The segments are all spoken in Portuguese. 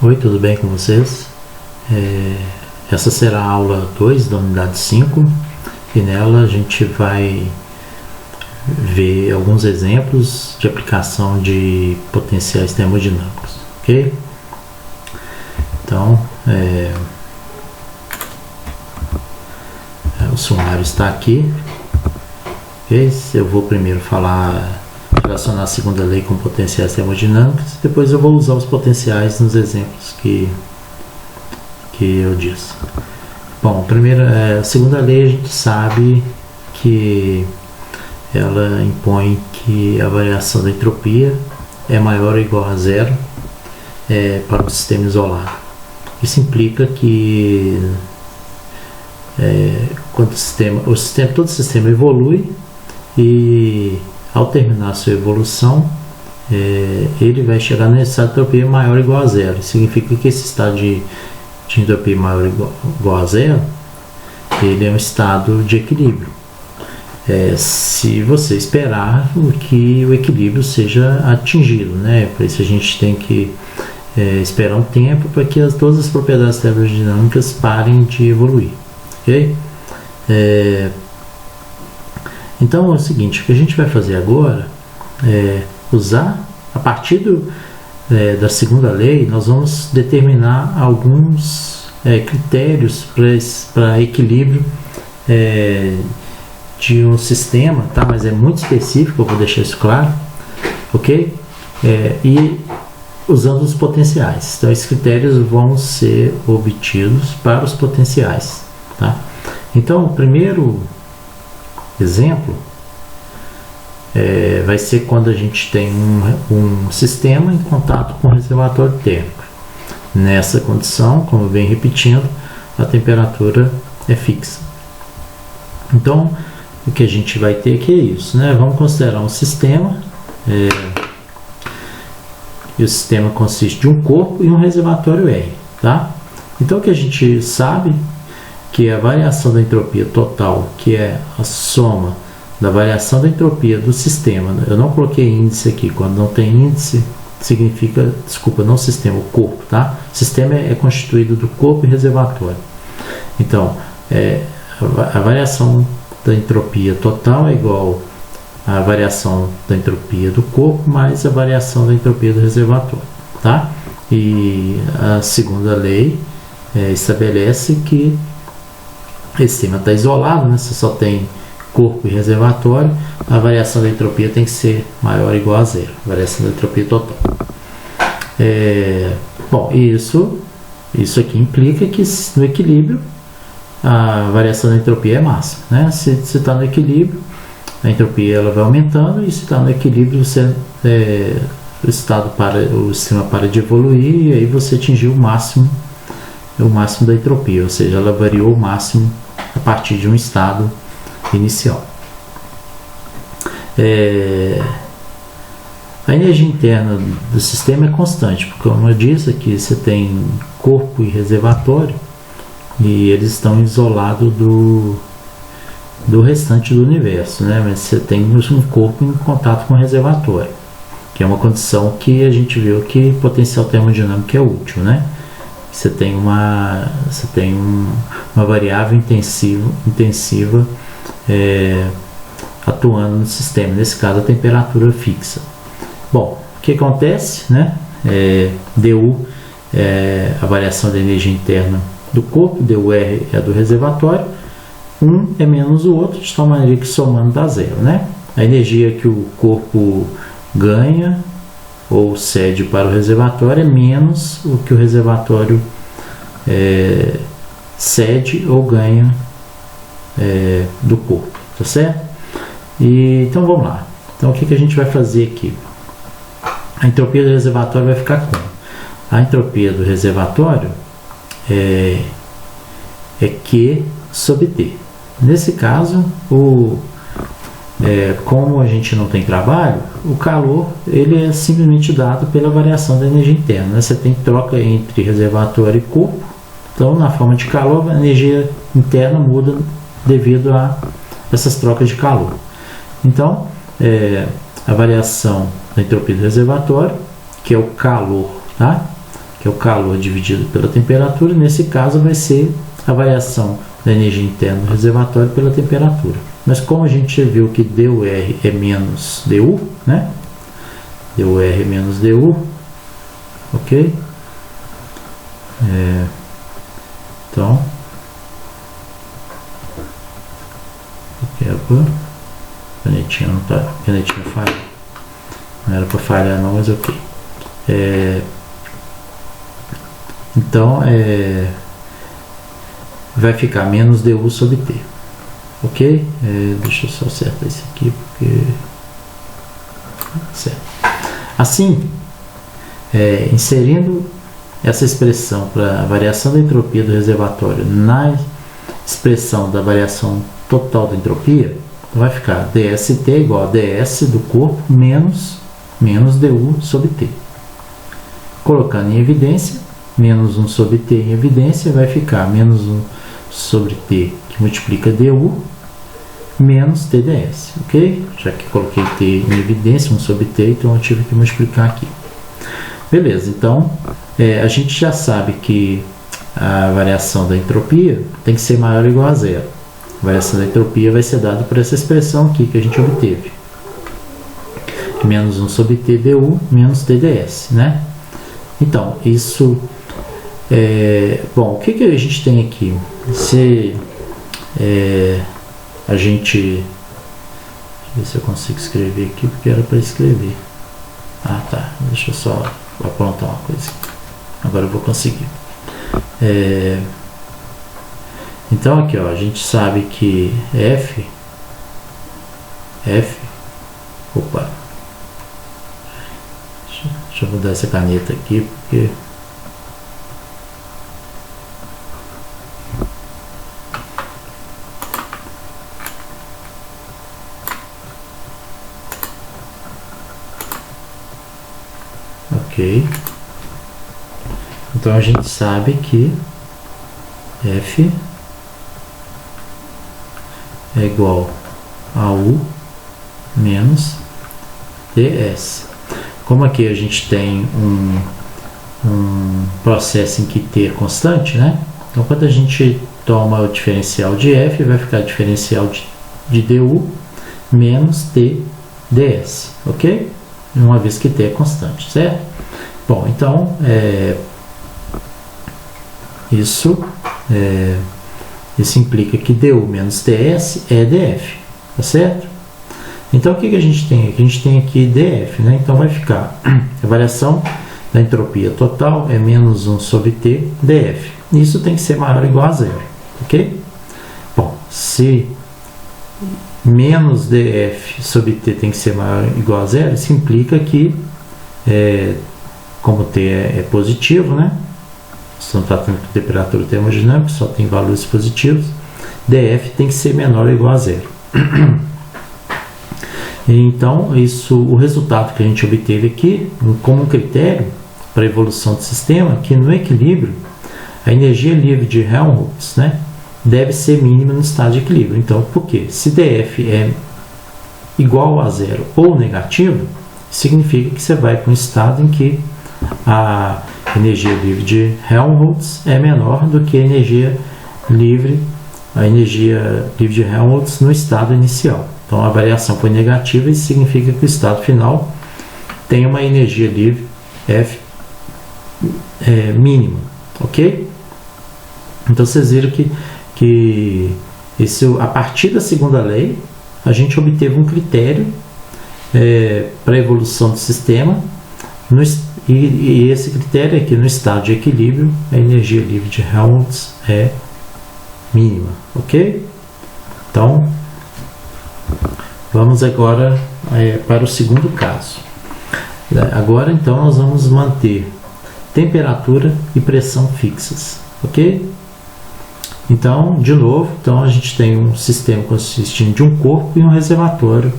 Oi, tudo bem com vocês? Essa será a aula 2 da unidade 5 e nela a gente vai ver alguns exemplos de aplicação de potenciais termodinâmicos, ok? Então, o sumário está aqui, ok? Eu vou primeiro relacionar a segunda lei com potenciais termodinâmicos, depois eu vou usar os potenciais nos exemplos que eu disse. Bom, primeiro, a segunda lei a gente sabe que ela impõe que a variação da entropia é maior ou igual a zero para um sistema isolado. Isso implica que quando todo o sistema evolui e ao terminar a sua evolução, ele vai chegar nesse estado de entropia maior ou igual a zero. Isso significa que esse estado de entropia maior ou igual a zero, ele é um estado de equilíbrio. Se você esperar que o equilíbrio seja atingido, né? Por isso a gente tem que esperar um tempo para que todas as propriedades termodinâmicas parem de evoluir, ok? Então é o seguinte, o que a gente vai fazer agora é usar, a partir da segunda lei, nós vamos determinar alguns critérios para equilíbrio de um sistema, tá? Mas é muito específico, eu vou deixar isso claro, ok? E usando os potenciais. Então esses critérios vão ser obtidos para os potenciais, tá? Então o primeiro exemplo vai ser quando a gente tem um sistema em contato com o reservatório térmico. Nessa condição, como eu venho repetindo, a temperatura é fixa. Então, o que a gente vai ter aqui é isso, né? Vamos considerar um sistema, e o sistema consiste de um corpo e um reservatório R, tá? Então, o que a gente sabe que a variação da entropia total, que é a soma da variação da entropia do sistema, eu não coloquei índice aqui, quando não tem índice significa, não sistema, o corpo, tá? O sistema é constituído do corpo e reservatório. Então, a variação da entropia total é igual à variação da entropia do corpo mais a variação da entropia do reservatório, tá? E a segunda lei estabelece que esse sistema está isolado, né? Você só tem corpo e reservatório, a variação da entropia tem que ser maior ou igual a zero, a variação da entropia total. Bom, isso aqui implica que no equilíbrio a variação da entropia é máxima, né? Se está no equilíbrio, a entropia ela vai aumentando, e se está no equilíbrio, o sistema para de evoluir, e aí você atingiu o máximo da entropia, ou seja, ela variou o máximo a partir de um estado inicial. A energia interna do sistema é constante, porque, como eu disse aqui, você tem corpo e reservatório e eles estão isolados do restante do universo, né? Mas você tem um corpo em contato com o reservatório, que é uma condição que a gente viu que potencial termodinâmico é útil, né? Você tem uma variável intensiva atuando no sistema, nesse caso a temperatura fixa. Bom, o que acontece, né? dU é a variação da energia interna do corpo, dUr é a do reservatório, um é menos o outro, de tal maneira que somando dá zero, né? A energia que o corpo ganha ou cede para o reservatório é menos o que o reservatório cede ou ganha do corpo, tá certo? Então vamos lá. Então o que a gente vai fazer aqui? A entropia do reservatório vai ficar como? A entropia do reservatório é Q sobre T. Nesse caso, como a gente não tem trabalho, o calor ele é simplesmente dado pela variação da energia interna, né? Você tem troca entre reservatório e corpo, então na forma de calor a energia interna muda devido a essas trocas de calor. Então a variação da entropia do reservatório, que é o calor, tá? que é o calor dividido pela temperatura. Nesse caso vai ser a variação da energia interna do reservatório pela temperatura. Mas como a gente viu que dUr é menos du, né? dUr é menos du, ok? Então, canetinha não tá, canetinha falha, não era para falhar não, mas ok. Então vai ficar menos du sobre t, ok? Deixa eu só acertar isso aqui porque certo. Assim, inserindo essa expressão para a variação da entropia do reservatório na expressão da variação total da entropia, vai ficar dST igual a ds do corpo menos du sobre t. Colocando em evidência, menos 1 sobre t em evidência, vai ficar menos 1 sobre t, que multiplica du, menos tds, ok? Já que coloquei t em evidência, 1 sobre t, então eu tive que multiplicar aqui. Beleza, então a gente já sabe que a variação da entropia tem que ser maior ou igual a zero. A variação da entropia vai ser dada por essa expressão aqui que a gente obteve. Menos 1 sobre t du menos tds, né? Então, isso... bom, o que a gente tem aqui? Se a gente... Deixa eu ver se eu consigo escrever aqui, porque era para escrever. Ah, tá. Deixa eu só aprontar uma coisa aqui. Agora eu vou conseguir. Então aqui, ó, a gente sabe que opa, deixa eu mudar essa caneta aqui, porque ok. Então a gente sabe que F é igual a U menos ds. Como aqui a gente tem um processo em que t é constante, né? Então quando a gente toma o diferencial de F, vai ficar diferencial de du menos t ds, ok? Uma vez que t é constante, certo? Bom, então isso implica que du menos ds é df, tá certo? Então o que a gente tem aqui? A gente tem aqui df, né? Então vai ficar a variação da entropia total é menos 1 sobre t df. Isso tem que ser maior ou igual a zero, ok? Bom, se menos df sobre t tem que ser maior ou igual a zero, isso implica que, como t é positivo, né? Estamos tratando de temperatura termodinâmica, só tem valores positivos, df tem que ser menor ou igual a zero. Então, o resultado que a gente obteve aqui, como um critério para a evolução do sistema, que no equilíbrio, a energia livre de Helmholtz, né, deve ser mínima no estado de equilíbrio. Então, por quê? Se df é igual a zero ou negativo, significa que você vai para um estado em que a energia livre de Helmholtz é menor do que a energia livre de Helmholtz no estado inicial. Então a variação foi negativa, isso significa que o estado final tem uma energia livre F mínima, ok? Então vocês viram que isso, a partir da segunda lei, a gente obteve um critério para a evolução do sistema, e esse critério é que no estado de equilíbrio a energia livre de Helmholtz é mínima, ok? Então vamos agora para o segundo caso. Agora então nós vamos manter temperatura e pressão fixas, ok? Então, de novo, a gente tem um sistema consistindo de um corpo e um reservatório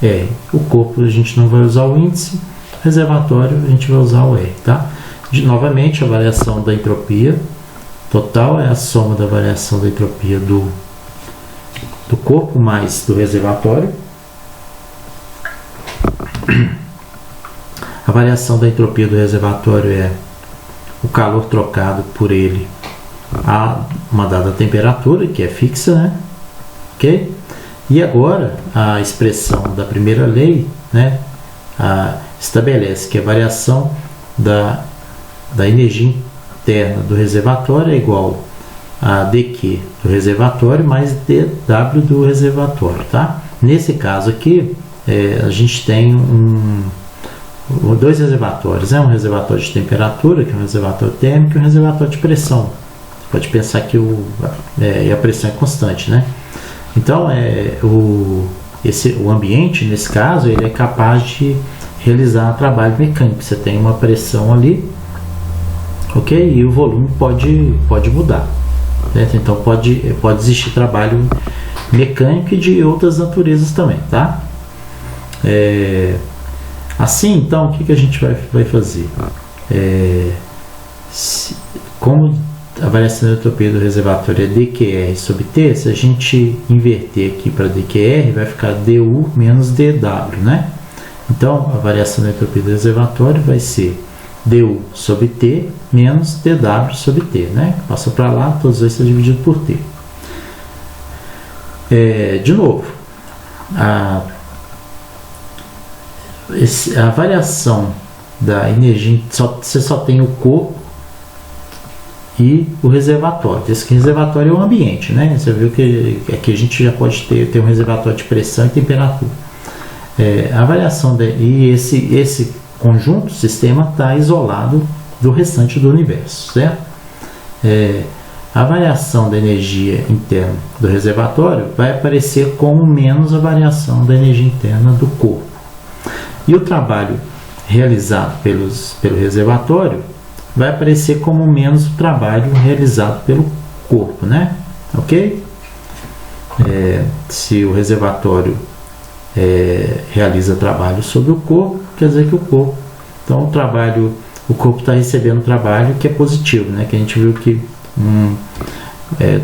R. O corpo a gente não vai usar o índice, o reservatório a gente vai usar o R, tá? Novamente, a variação da entropia total é a soma da variação da entropia do corpo mais do reservatório. A variação da entropia do reservatório é o calor trocado por ele a uma dada temperatura, que é fixa, né? Ok? E agora a expressão da primeira lei, né, estabelece que a variação da energia interna do reservatório é igual a dQ do reservatório mais dW do reservatório, tá? Nesse caso aqui, a gente tem dois reservatórios, né? Um reservatório de temperatura, que é um reservatório térmico, e um reservatório de pressão. Você pode pensar que a pressão é constante, né? Então, o ambiente, nesse caso, ele é capaz de realizar trabalho mecânico. Você tem uma pressão ali, ok? E o volume pode mudar, certo? Então, pode existir trabalho mecânico e de outras naturezas também, tá? Assim, então, o que a gente vai fazer? Como a variação da entropia do reservatório é dQr sobre T, se a gente inverter aqui para dQr, vai ficar du menos dw, né? Então, a variação da entropia do reservatório vai ser du sobre T menos dw sobre T, né? Passa para lá, todos dois estão divididos por T. De novo, a variação da energia, você só tem o corpo e o reservatório. Esse reservatório é o ambiente, né? Você viu que aqui a gente já pode ter um reservatório de pressão e temperatura. A variação e esse conjunto, sistema, está isolado do restante do universo, certo? A variação da energia interna do reservatório vai aparecer como menos a variação da energia interna do corpo. E o trabalho realizado pelo reservatório vai aparecer como menos o trabalho realizado pelo corpo, né? Ok? Se o reservatório realiza trabalho sobre o corpo, quer dizer que o corpo, então o corpo está recebendo trabalho que é positivo, né? Que a gente viu que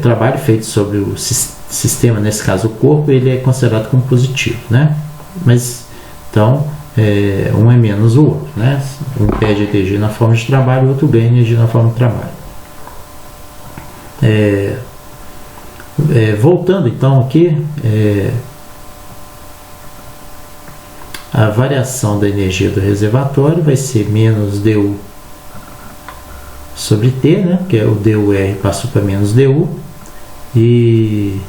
trabalho feito sobre o sistema, nesse caso o corpo, ele é considerado como positivo, né? Mas então um é menos o outro, né? Um perde energia na forma de trabalho, o outro ganha energia na forma de trabalho. Voltando então aqui, a variação da energia do reservatório vai ser menos du sobre T, né? Que é o dur passou para menos du, e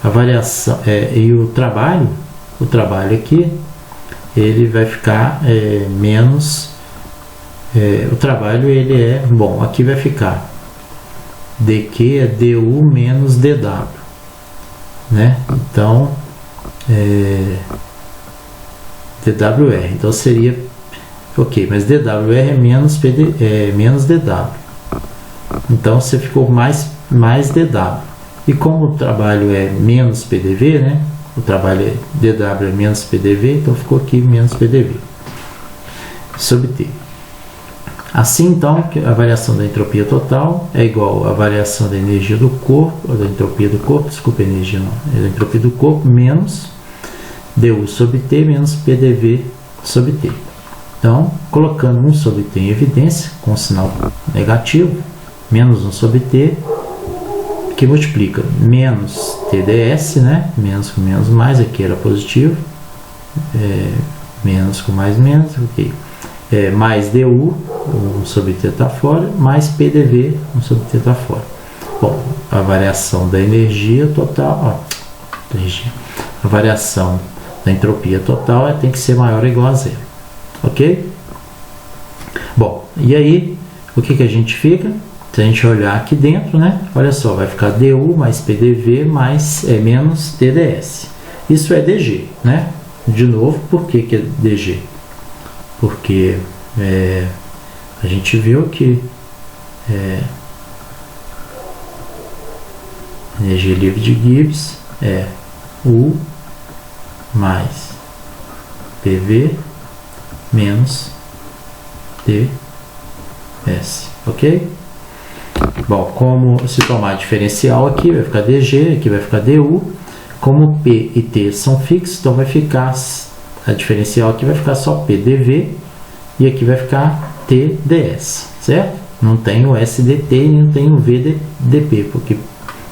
a variação e o trabalho aqui, ele vai ficar menos, o trabalho ele bom, aqui vai ficar dq é du menos dw, né? Então dwr, então seria ok, mas dwr é menos menos dw, então você ficou mais dw. E como o trabalho é menos PDV, né? O trabalho dW é menos PDV, então ficou aqui menos PDV sobre T. Assim, então, a variação da entropia total é igual à variação da energia do corpo, da entropia do corpo, desculpa, energia não, da entropia do corpo menos du sobre T menos PDV sobre T. Então, colocando 1 sobre T em evidência, com sinal negativo, menos 1 sobre T, que multiplica menos TdS, né? Menos com menos mais, aqui era positivo, menos com mais menos, ok. Mais du, 1 sobre T está fora, mais PDV, 1 sobre T está fora. Bom, a variação da energia total, a variação da entropia total tem que ser maior ou igual a zero, ok? Bom, e aí, o que a gente fica? Se a gente olhar aqui dentro, né? Olha só, vai ficar du mais PDV mais menos TdS. Isso é dG, né? De novo, por que é dG? Porque a gente viu que energia livre de Gibbs é U mais PV menos TS, ok? Bom, como se tomar diferencial aqui, vai ficar dG, aqui vai ficar du. Como P e T são fixos, então vai ficar, a diferencial aqui vai ficar só PDV e aqui vai ficar TDS, certo? Não tem o SDT e não tem o VDP, porque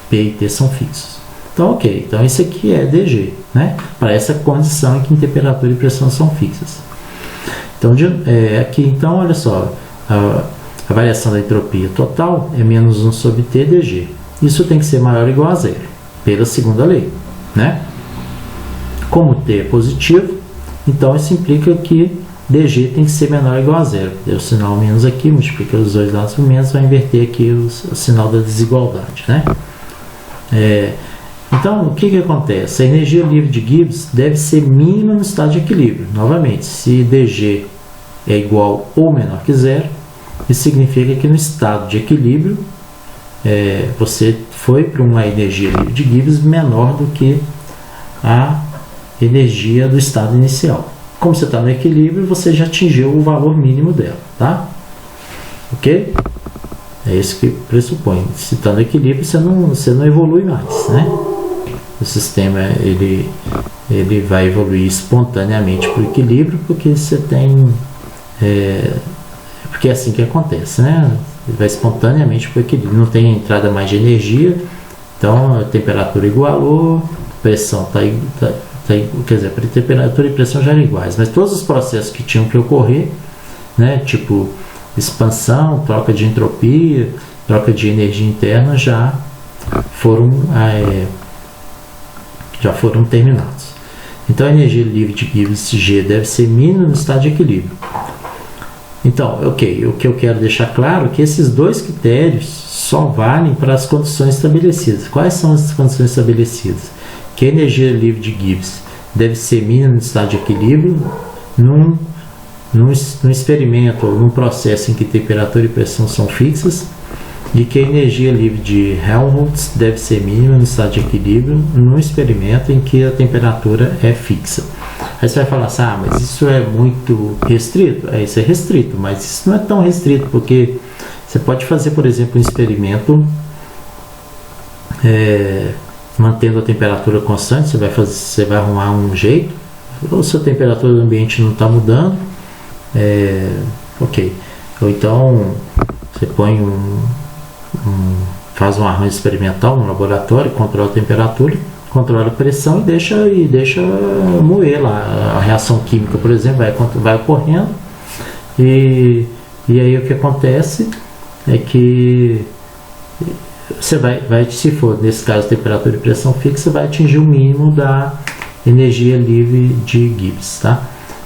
P e T são fixos. Então, ok. Então, isso aqui é DG, né? Para essa condição em que temperatura e pressão são fixas. Então, aqui, então, olha só. A variação da entropia total é menos 1 sobre T dG. Isso tem que ser maior ou igual a zero, pela segunda lei, né? Como T é positivo, então isso implica que dG tem que ser menor ou igual a zero. Deu o sinal menos aqui, multiplica os dois lados por menos, vai inverter aqui o sinal da desigualdade, né? Então, o que acontece? A energia livre de Gibbs deve ser mínima no estado de equilíbrio. Novamente, se dG é igual ou menor que zero, isso significa que no estado de equilíbrio você foi para uma energia livre de Gibbs menor do que a energia do estado inicial. Como você está no equilíbrio, você já atingiu o valor mínimo dela, tá? Ok? É isso que pressupõe. Se está no equilíbrio, você não evolui mais, né? O sistema ele vai evoluir espontaneamente para o equilíbrio, porque você tem porque é assim que acontece, né? Ele vai espontaneamente para o equilíbrio, não tem entrada mais de energia, então a temperatura igualou, pressão quer dizer, a temperatura e pressão já eram iguais, mas todos os processos que tinham que ocorrer, né, tipo expansão, troca de entropia, troca de energia interna, já foram terminados. Então a energia livre de Gibbs G deve ser mínima no estado de equilíbrio. Então, ok, o que eu quero deixar claro é que esses dois critérios só valem para as condições estabelecidas. Quais são as condições estabelecidas? Que a energia livre de Gibbs deve ser mínima no estado de equilíbrio num experimento ou num processo em que temperatura e pressão são fixas, e que a energia livre de Helmholtz deve ser mínima no estado de equilíbrio num experimento em que a temperatura é fixa. Aí você vai falar assim, mas isso é muito restrito? Isso é restrito, mas isso não é tão restrito, porque você pode fazer, por exemplo, um experimento mantendo a temperatura constante, você vai arrumar um jeito, ou se a temperatura do ambiente não está mudando, ok. Ou então você põe faz um arranjo experimental no laboratório, controla a temperatura, controla a pressão e deixa moer lá. A reação química, por exemplo, vai ocorrendo, e aí o que acontece é que você se for, nesse caso, temperatura e pressão fixa, vai atingir o mínimo da energia livre de Gibbs, tá?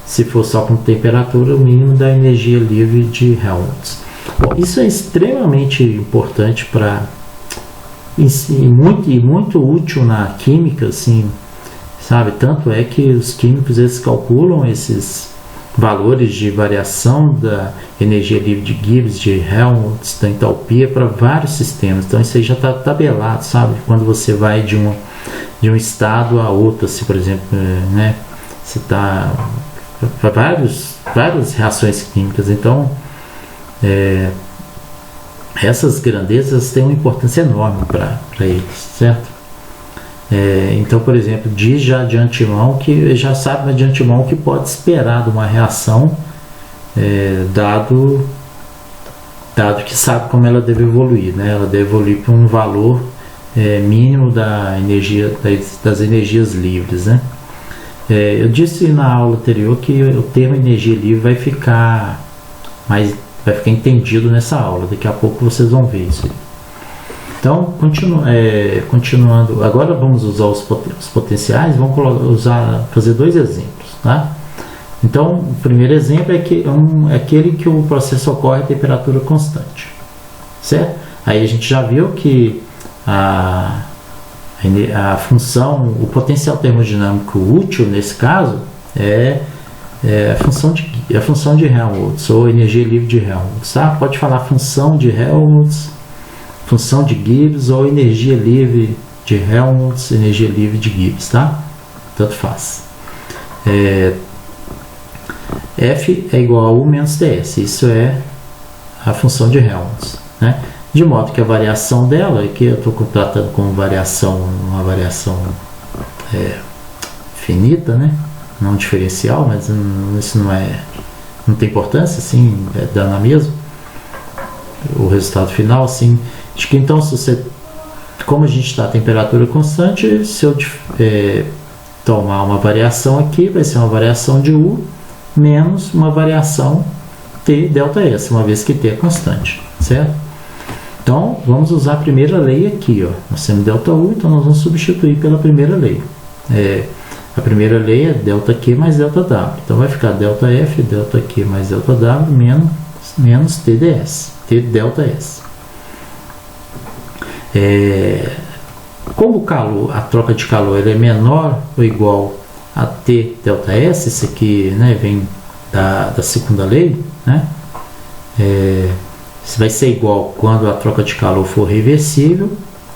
Se for só com temperatura, o mínimo da energia livre de Helmholtz. Bom, isso é extremamente importante e muito útil na química, assim, sabe? Tanto é que os químicos eles calculam esses valores de variação da energia livre de Gibbs, de Helmholtz, da entalpia para vários sistemas. Então isso aí já está tabelado, sabe? Quando você vai de um estado a outro, assim, por exemplo, né? Você está para várias reações químicas. Então essas grandezas têm uma importância enorme para eles, certo? Então, por exemplo, diz já de antemão que já sabe de antemão o que pode esperar de uma reação, dado que sabe como ela deve evoluir, né? Ela deve evoluir para um valor mínimo da energia, das energias livres, né? Eu disse na aula anterior que o termo energia livre vai ficar entendido nessa aula. Daqui a pouco vocês vão ver isso aí. Então, continuando, agora vamos usar os potenciais, vamos fazer dois exemplos, tá? Então, o primeiro exemplo é aquele que o processo ocorre a temperatura constante, certo? Aí a gente já viu que a função, o potencial termodinâmico útil nesse caso é a função de Helmholtz, ou energia livre de Helmholtz, tá? Pode falar função de Helmholtz, função de Gibbs, ou energia livre de Helmholtz, energia livre de Gibbs, tá? Tanto faz. F é igual a U menos TS, isso é a função de Helmholtz, né? De modo que a variação dela, que eu estou tratando como uma variação finita, né? Não diferencial, mas isso não é não tem importância, assim, dá na mesma o resultado final, assim. Acho que então, se você, como a gente está a temperatura constante, se eu tomar uma variação aqui, vai ser uma variação de U menos uma variação T delta S, uma vez que T é constante, certo? Então, vamos usar a primeira lei aqui, ó. Nós temos delta U, então nós vamos substituir pela primeira lei. A primeira lei é delta Q mais delta W. Então, vai ficar delta F, delta Q mais delta W menos T ds, T delta S. Como o calor, a troca de calor é menor ou igual a T delta S, isso aqui, né, vem da segunda lei, né? Vai ser igual quando a troca de calor for reversível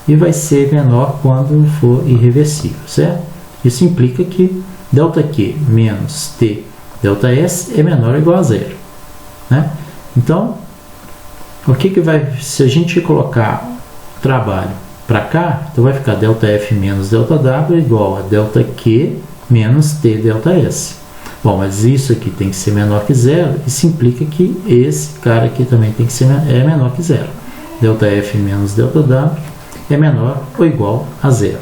e vai ser menor quando for irreversível, certo? Isso implica que ΔQ menos T delta S é menor ou igual a zero, né? Então, o que vai, se a gente colocar o trabalho para cá, então vai ficar ΔF menos ΔW igual a ΔQ menos T delta S. Bom, mas isso aqui tem que ser menor que zero, isso implica que esse cara aqui também tem que ser menor que zero. ΔF menos ΔW é menor ou igual a zero.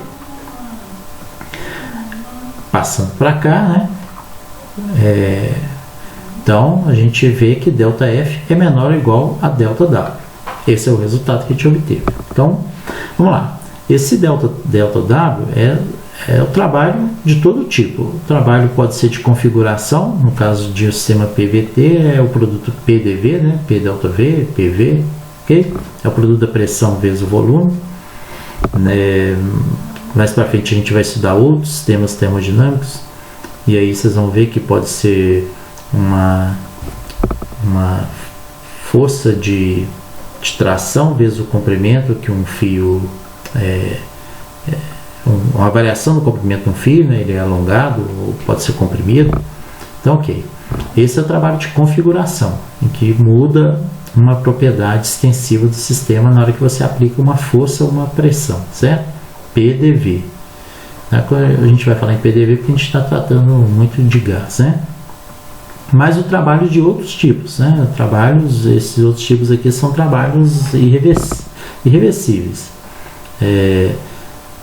Passando para cá, né? Então, a gente vê que ΔF é menor ou igual a ΔW. Esse é o resultado que a gente obteve. Então, vamos lá. Esse ΔW é o trabalho de todo tipo. O trabalho pode ser de configuração, no caso de um sistema PVT, é o produto PDV, né? P delta V, PV, ok? É o produto da pressão vezes o volume. Mais para frente a gente vai estudar outros sistemas termodinâmicos, e aí vocês vão ver que pode ser uma força de tração vezes o comprimento que um fio uma variação do comprimento de um fio, né? Ele é alongado ou pode ser comprimido. Então, ok. Esse é o trabalho de configuração, em que muda uma propriedade extensiva do sistema na hora que você aplica uma força ou uma pressão, certo? PDV. A gente vai falar em PDV porque a gente está tratando muito de gás, né? Mas o trabalho de outros tipos, né? Esses outros tipos aqui são trabalhos irreversíveis.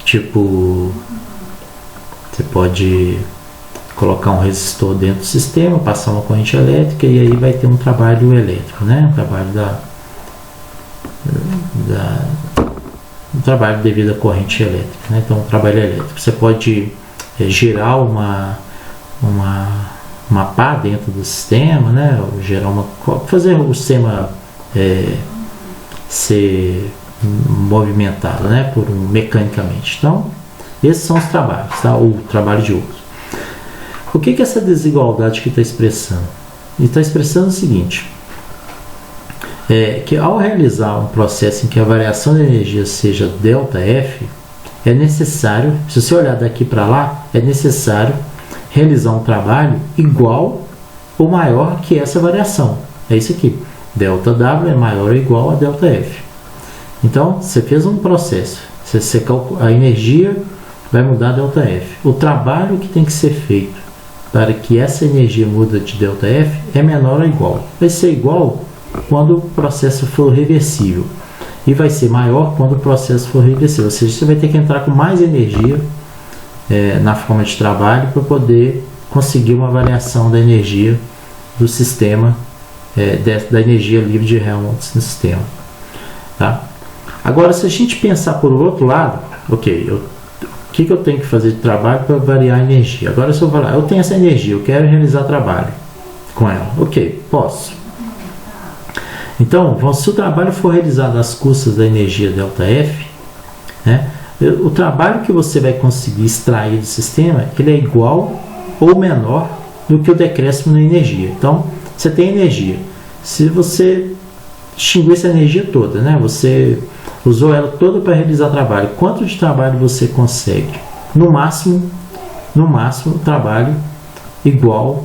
Tipo, você pode colocar um resistor dentro do sistema, passar uma corrente elétrica e aí vai ter um trabalho elétrico, né? Um trabalho um trabalho devido à corrente elétrica, né? Então, um trabalho elétrico. Você pode gerar uma pá dentro do sistema, né? Ou gerar fazer o sistema ser movimentado, né? Mecanicamente. Então, esses são os trabalhos, tá? O trabalho de outros. O que é essa desigualdade que está expressando? Ele está expressando o seguinte: que ao realizar um processo em que a variação de energia seja ΔF, é necessário, se você olhar daqui para lá, é necessário realizar um trabalho igual ou maior que essa variação. É isso aqui. ΔW é maior ou igual a ΔF. Então, você fez um processo, a energia vai mudar ΔF. O trabalho que tem que ser feito para que essa energia mude de ΔF é menor ou igual. Vai ser igual quando o processo for reversível e vai ser maior quando o processo for reversível. Ou seja, você vai ter que entrar com mais energia na forma de trabalho para poder conseguir uma variação da energia do sistema, da energia livre de Helmholtz no sistema, tá? Agora, se a gente pensar por outro lado, ok, o que eu tenho que fazer de trabalho para variar a energia? Agora, se eu falar, eu tenho essa energia, eu quero realizar trabalho com ela, ok, posso. Então, se o trabalho for realizado às custas da energia ΔF, né, o trabalho que você vai conseguir extrair do sistema, ele é igual ou menor do que o decréscimo na energia. Então, você tem energia. Se você extinguir essa energia toda, né, você usou ela toda para realizar trabalho, quanto de trabalho você consegue? No máximo, trabalho igual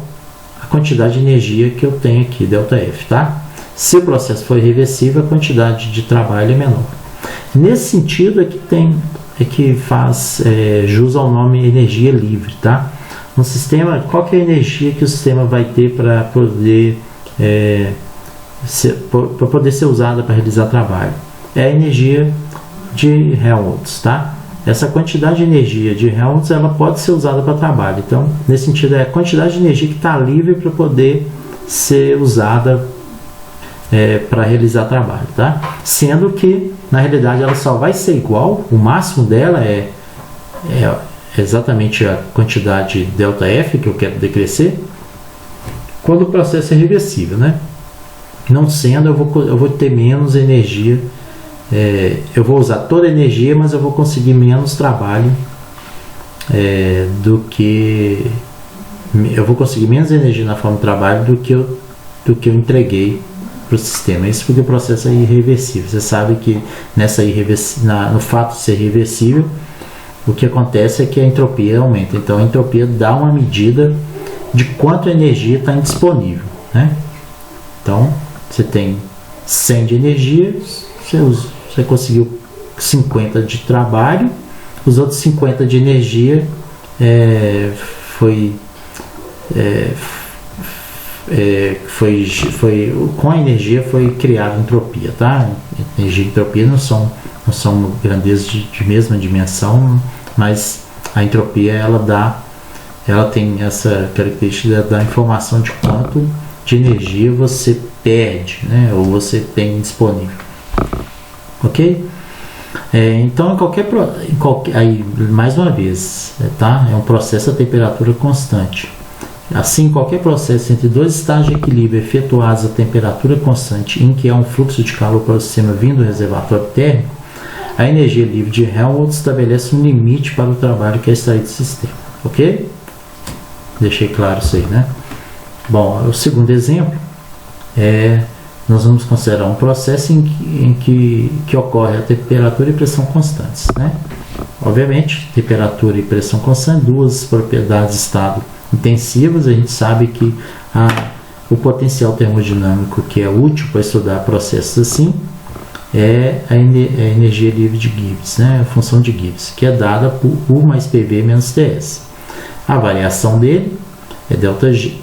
à quantidade de energia que eu tenho aqui, ΔF, tá? Se o processo for irreversível, a quantidade de trabalho é menor. Nesse sentido, que faz jus ao nome energia livre, tá? Um sistema, qual que é a energia que o sistema vai ter para poder ser usada para realizar trabalho? É a energia de Helmholtz, tá? Essa quantidade de energia de Helmholtz, ela pode ser usada para trabalho. Então, nesse sentido, é a quantidade de energia que está livre para poder ser usada para realizar trabalho, tá? Sendo que, na realidade, ela só vai ser igual, o máximo dela é exatamente a quantidade ΔF que eu quero decrescer, quando o processo é reversível, né? Não sendo, eu vou ter menos energia, eu vou usar toda a energia, mas eu vou conseguir menos trabalho eu vou conseguir menos energia na forma de trabalho do que eu entreguei para o sistema. Isso porque o processo é irreversível. Você sabe que no fato de ser reversível, o que acontece é que a entropia aumenta. Então a entropia dá uma medida de quanto energia está indisponível, né? Então você tem 100 de energia, você conseguiu 50 de trabalho, os outros 50 de energia com a energia foi criada entropia, tá? Energia e entropia não são grandezas de mesma dimensão, mas a entropia ela tem essa característica da informação de quanto de energia você perde, né? Ou você tem disponível, ok? Então aí mais uma vez, tá? É um processo a temperatura constante. Assim, qualquer processo entre dois estágios de equilíbrio efetuados a temperatura constante, em que há um fluxo de calor para o sistema vindo do reservatório térmico, a energia livre de Helmholtz estabelece um limite para o trabalho que é extraído do sistema, ok? Deixei claro isso aí, né? Bom, o segundo exemplo nós vamos considerar um processo em que ocorre a temperatura e pressão constantes, né? Obviamente, temperatura e pressão constante, duas propriedades de estado intensivas. A gente sabe que o potencial termodinâmico que é útil para estudar processos assim é a energia livre de Gibbs, né? A função de Gibbs, que é dada por U mais PV menos TS. A variação dele é ΔG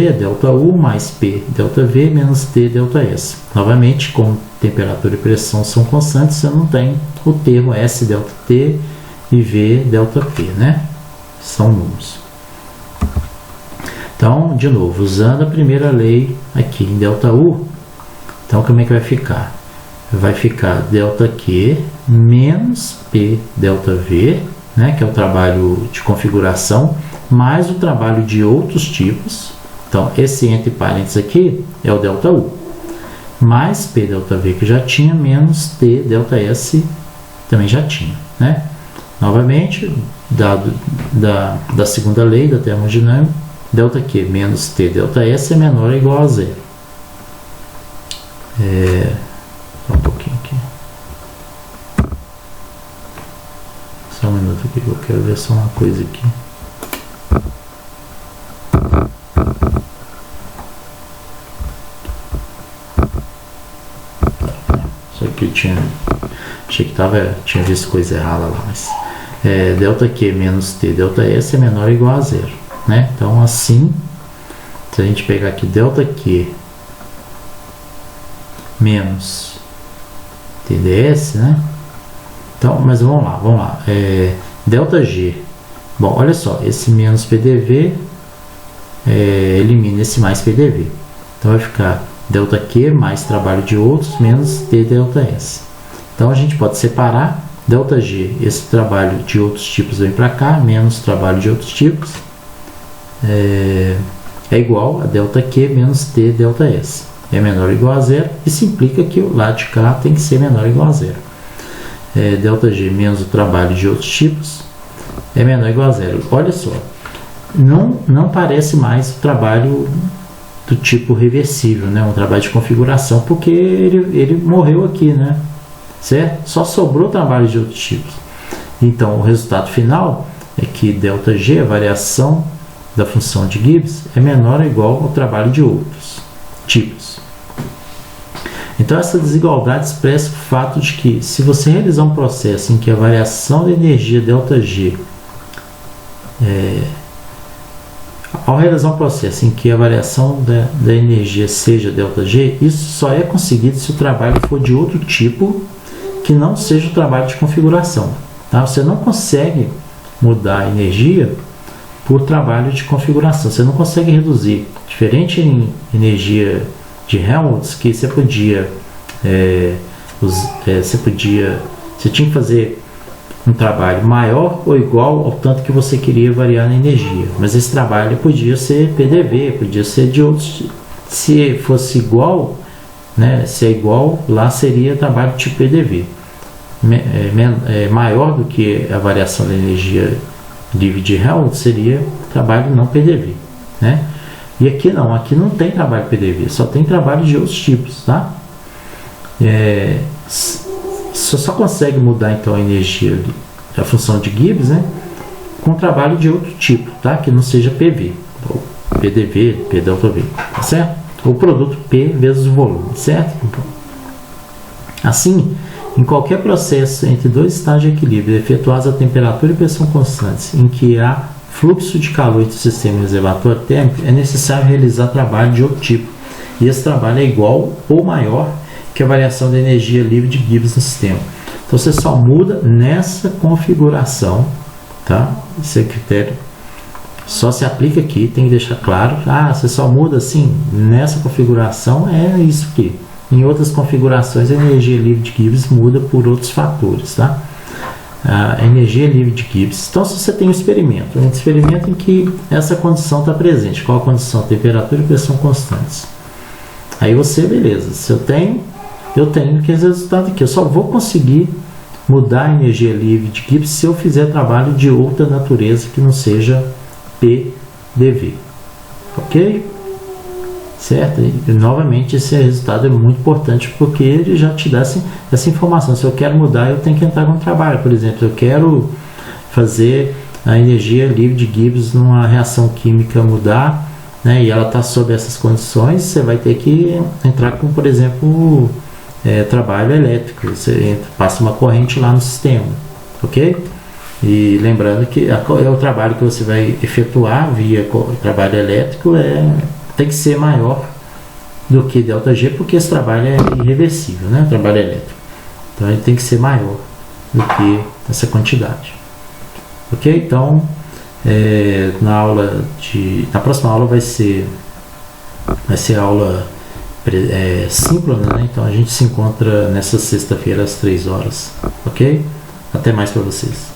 é ΔU mais P ΔV menos T ΔS. Novamente, como temperatura e pressão são constantes, você não tem o termo S ΔT e V ΔP, né? São números. Então, de novo, usando a primeira lei aqui em ΔU, então como é que vai ficar? Vai ficar ΔQ menos P ΔV, né, que é o trabalho de configuração, mais o trabalho de outros tipos. Então, esse entre parênteses aqui é o ΔU, mais P ΔV que já tinha, menos T ΔS também já tinha, né? Novamente, dado da segunda lei da termodinâmica, ΔQ menos T ΔS é menor ou igual a zero. Só um pouquinho aqui. Só um minuto aqui que eu quero ver só uma coisa aqui. Só que achei que tinha visto coisa errada lá, mas ΔQ menos T ΔS é menor ou igual a zero, né? Então assim, se a gente pegar aqui ΔQ menos TdS, né? Então, mas vamos lá. ΔG. Bom, olha só, esse menos PDV elimina esse mais PDV. Então vai ficar ΔQ mais trabalho de outros menos TdS. Então a gente pode separar ΔG, esse trabalho de outros tipos vem para cá, menos trabalho de outros tipos, é igual a ΔQ menos TdS. É menor ou igual a zero, isso implica que o lado de cá tem que ser menor ou igual a zero. ΔG menos o trabalho de outros tipos é menor ou igual a zero. Olha só, não parece mais o trabalho do tipo reversível, né? Um trabalho de configuração, porque ele morreu aqui, né? Certo? Só sobrou trabalho de outros tipos. Então o resultado final é que ΔG, a variação da função de Gibbs, é menor ou igual ao trabalho de outros tipos. Então essa desigualdade expressa o fato de que, se você realizar um processo em que a variação da energia ΔG ao realizar um processo em que a variação da energia seja ΔG, isso só é conseguido se o trabalho for de outro tipo que não seja o trabalho de configuração. Tá? Você não consegue mudar a energia por trabalho de configuração. Você não consegue reduzir. Diferente em energia de Helmholtz, que você podia, você tinha que fazer um trabalho maior ou igual ao tanto que você queria variar na energia. Mas esse trabalho podia ser PDV, podia ser de outros. Se fosse igual, né, se é igual, lá seria trabalho tipo PDV. Maior do que a variação da energia livre de Helmholtz seria trabalho não PDV, né? E aqui não tem trabalho PDV, só tem trabalho de outros tipos, tá? Você só consegue mudar então a energia, a função de Gibbs, né, com trabalho de outro tipo, tá? Que não seja PV, ou PDV, PΔV, tá certo? Ou produto P vezes o volume, certo? Assim, em qualquer processo entre dois estágios de equilíbrio efetuados a temperatura e pressão constantes, em que há fluxo de calor entre o sistema e o reservatório térmico, é necessário realizar trabalho de outro tipo. E esse trabalho é igual ou maior que a variação da energia livre de Gibbs no sistema. Então você só muda nessa configuração, tá? Esse critério só se aplica aqui, tem que deixar claro. Você só muda assim nessa configuração, é isso aqui. Em outras configurações, a energia livre de Gibbs muda por outros fatores, tá? A energia livre de Gibbs. Então, se você tem um experimento em que essa condição está presente, qual a condição? Temperatura e pressão constantes. Aí você, beleza, se eu tenho que esse resultado aqui. Eu só vou conseguir mudar a energia livre de Gibbs se eu fizer trabalho de outra natureza que não seja PDV. Ok? Certo? E novamente esse resultado é muito importante porque ele já te dá essa informação. Se eu quero mudar, eu tenho que entrar no trabalho. Por exemplo, eu quero fazer a energia livre de Gibbs numa reação química mudar, né, e ela está sob essas condições, você vai ter que entrar com, por exemplo, trabalho elétrico. Você passa uma corrente lá no sistema, ok? E lembrando que o trabalho que você vai efetuar via trabalho elétrico tem que ser maior do que ΔG, porque esse trabalho é irreversível, né? O trabalho elétrico. Então ele tem que ser maior do que essa quantidade. Ok? Então na próxima aula vai ser aula síncrona, né? Então a gente se encontra nessa sexta-feira às 3 horas. Ok? Até mais para vocês.